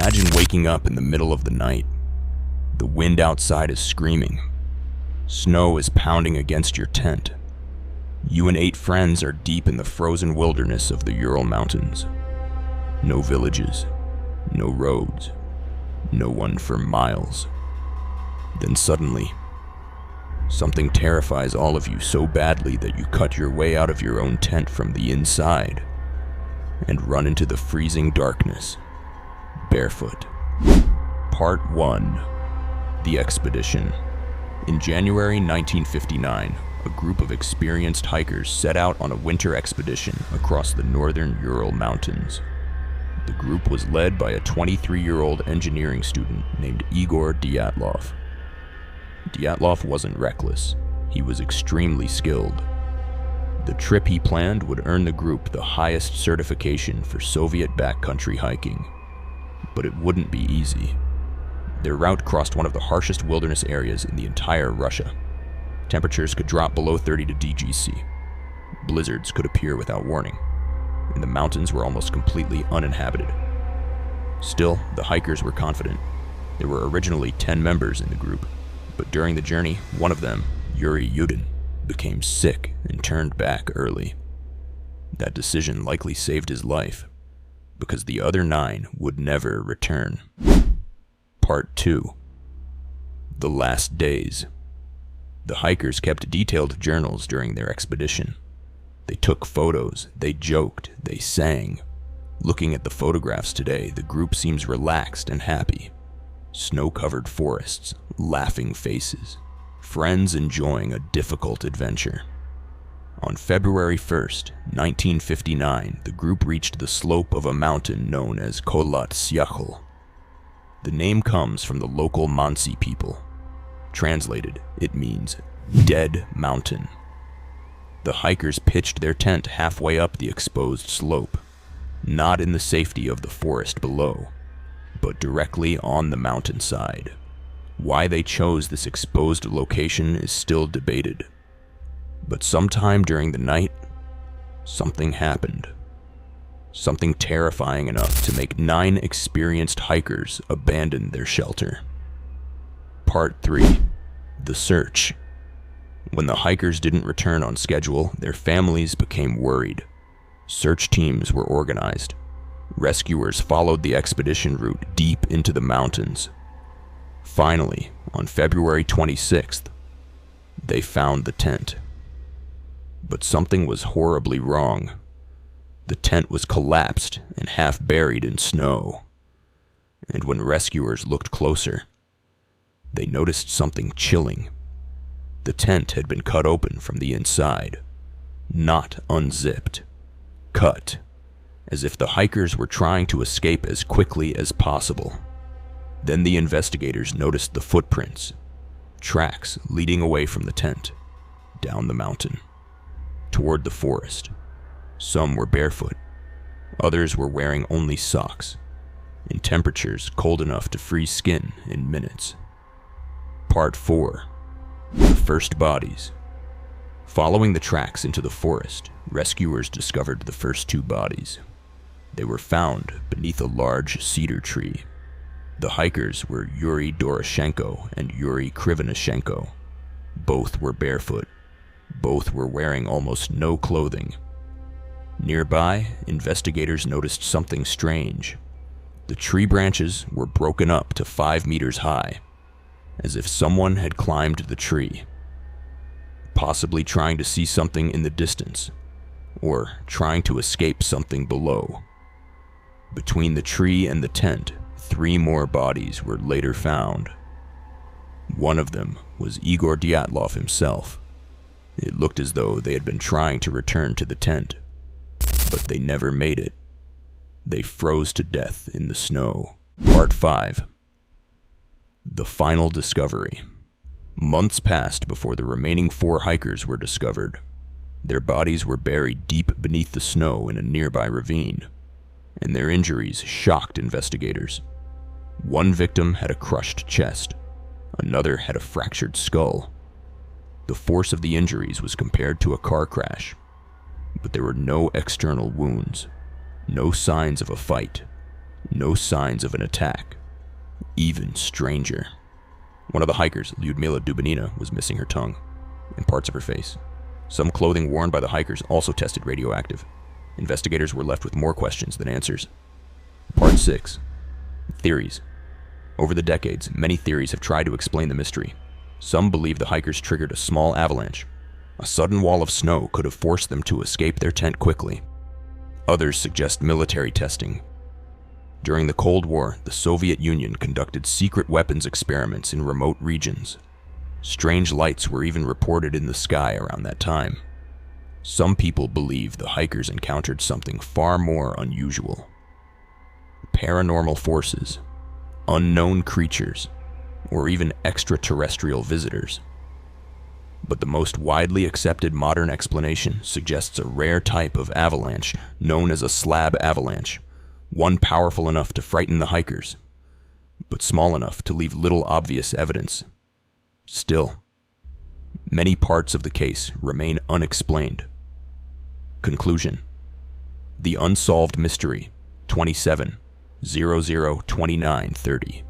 Imagine waking up in the middle of the night. The wind outside is screaming. Snow is pounding against your tent. You and 8 friends are deep in the frozen wilderness of the Ural Mountains. No villages, no roads, no one for miles. Then suddenly, something terrifies all of you so badly that you cut your way out of your own tent from the inside and run into the freezing darkness, barefoot. Part 1. The Expedition. In January 1959, a group of experienced hikers set out on a winter expedition across the northern Ural Mountains. The group was led by a 23-year-old engineering student named Igor Dyatlov. Dyatlov wasn't reckless. He was extremely skilled. The trip he planned would earn the group the highest certification for Soviet backcountry hiking. But it wouldn't be easy. Their route crossed one of the harshest wilderness areas in the entire Russia. Temperatures could drop below 30 to DGC. Blizzards could appear without warning, and the mountains were almost completely uninhabited. Still, the hikers were confident. There were originally 10 members in the group, but during the journey, one of them, Yuri Yudin, became sick and turned back early. That decision likely saved his life, because the other 9 would never return. Part 2. The Last Days. The hikers kept detailed journals during their expedition. They took photos, they joked, they sang. Looking at the photographs today, the group seems relaxed and happy. Snow-covered forests, laughing faces, friends enjoying a difficult adventure. On February 1st, 1959, the group reached the slope of a mountain known as Kholat Syakhl. The name comes from the local Mansi people. Translated, it means dead mountain. The hikers pitched their tent halfway up the exposed slope, not in the safety of the forest below, but directly on the mountainside. Why they chose this exposed location is still debated. But sometime during the night, something happened. Something terrifying enough to make 9 experienced hikers abandon their shelter. Part 3. The Search. When the hikers didn't return on schedule, their families became worried. Search teams were organized. Rescuers followed the expedition route deep into the mountains. Finally, on February 26th, they found the tent. But something was horribly wrong. The tent was collapsed and half buried in snow. And when rescuers looked closer, they noticed something chilling. The tent had been cut open from the inside, not unzipped. Cut, as if the hikers were trying to escape as quickly as possible. Then the investigators noticed the footprints, tracks leading away from the tent, down the mountain, toward the forest. Some were barefoot, others were wearing only socks, in temperatures cold enough to freeze skin in minutes. Part 4. The First Bodies. Following the tracks into the forest, rescuers discovered the first 2 bodies. They were found beneath a large cedar tree. The hikers were Yuri Doroshenko and Yuri Krivonishenko. Both were barefoot. Both were wearing almost no clothing. Nearby, investigators noticed something strange. The tree branches were broken up to 5 meters high, as if someone had climbed the tree, possibly trying to see something in the distance, or trying to escape something below. Between the tree and the tent, 3 more bodies were later found. One of them was Igor Dyatlov himself. It looked as though they had been trying to return to the tent, but they never made it. They froze to death in the snow. Part 5. The Final Discovery. Months passed before the remaining 4 hikers were discovered. Their bodies were buried deep beneath the snow in a nearby ravine, and their injuries shocked investigators. One victim had a crushed chest, another had a fractured skull. The force of the injuries was compared to a car crash, but there were no external wounds, no signs of a fight, No signs of an attack. Even stranger. One of the hikers, Lyudmila Dubinina, was missing her tongue and parts of her face. Some clothing worn by the hikers also tested radioactive. Investigators were left with more questions than answers. Part 6. Theories. Over the decades, many theories have tried to explain the mystery. Some believe the hikers triggered a small avalanche. A sudden wall of snow could have forced them to escape their tent quickly. Others suggest military testing. During the Cold War, the Soviet Union conducted secret weapons experiments in remote regions. Strange lights were even reported in the sky around that time. Some people believe the hikers encountered something far more unusual. Paranormal forces, unknown creatures, or even extraterrestrial visitors. But the most widely accepted modern explanation suggests a rare type of avalanche known as a slab avalanche, one powerful enough to frighten the hikers, but small enough to leave little obvious evidence. Still, many parts of the case remain unexplained. Conclusion. The unsolved mystery, 27-00-29-30.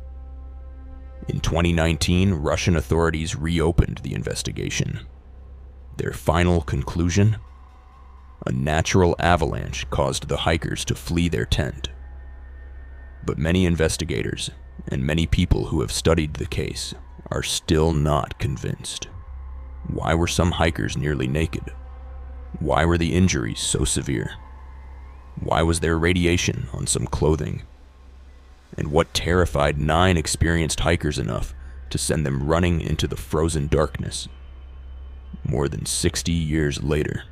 In 2019, Russian authorities reopened the investigation. Their final conclusion? A natural avalanche caused the hikers to flee their tent. But many investigators, and many people who have studied the case, are still not convinced. Why were some hikers nearly naked? Why were the injuries so severe? Why was there radiation on some clothing? And what terrified 9 experienced hikers enough to send them running into the frozen darkness? More than 60 years later,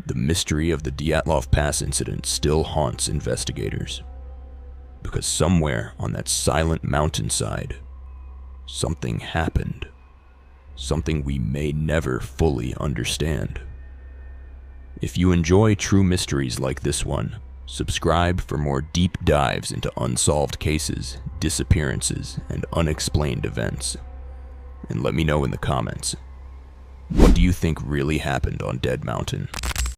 the mystery of the Dyatlov Pass Incident still haunts investigators. Because somewhere on that silent mountainside, something happened. Something we may never fully understand. If you enjoy true mysteries like this one, subscribe for more deep dives into unsolved cases, disappearances, and unexplained events. And let me know in the comments, what do you think really happened on Dead Mountain?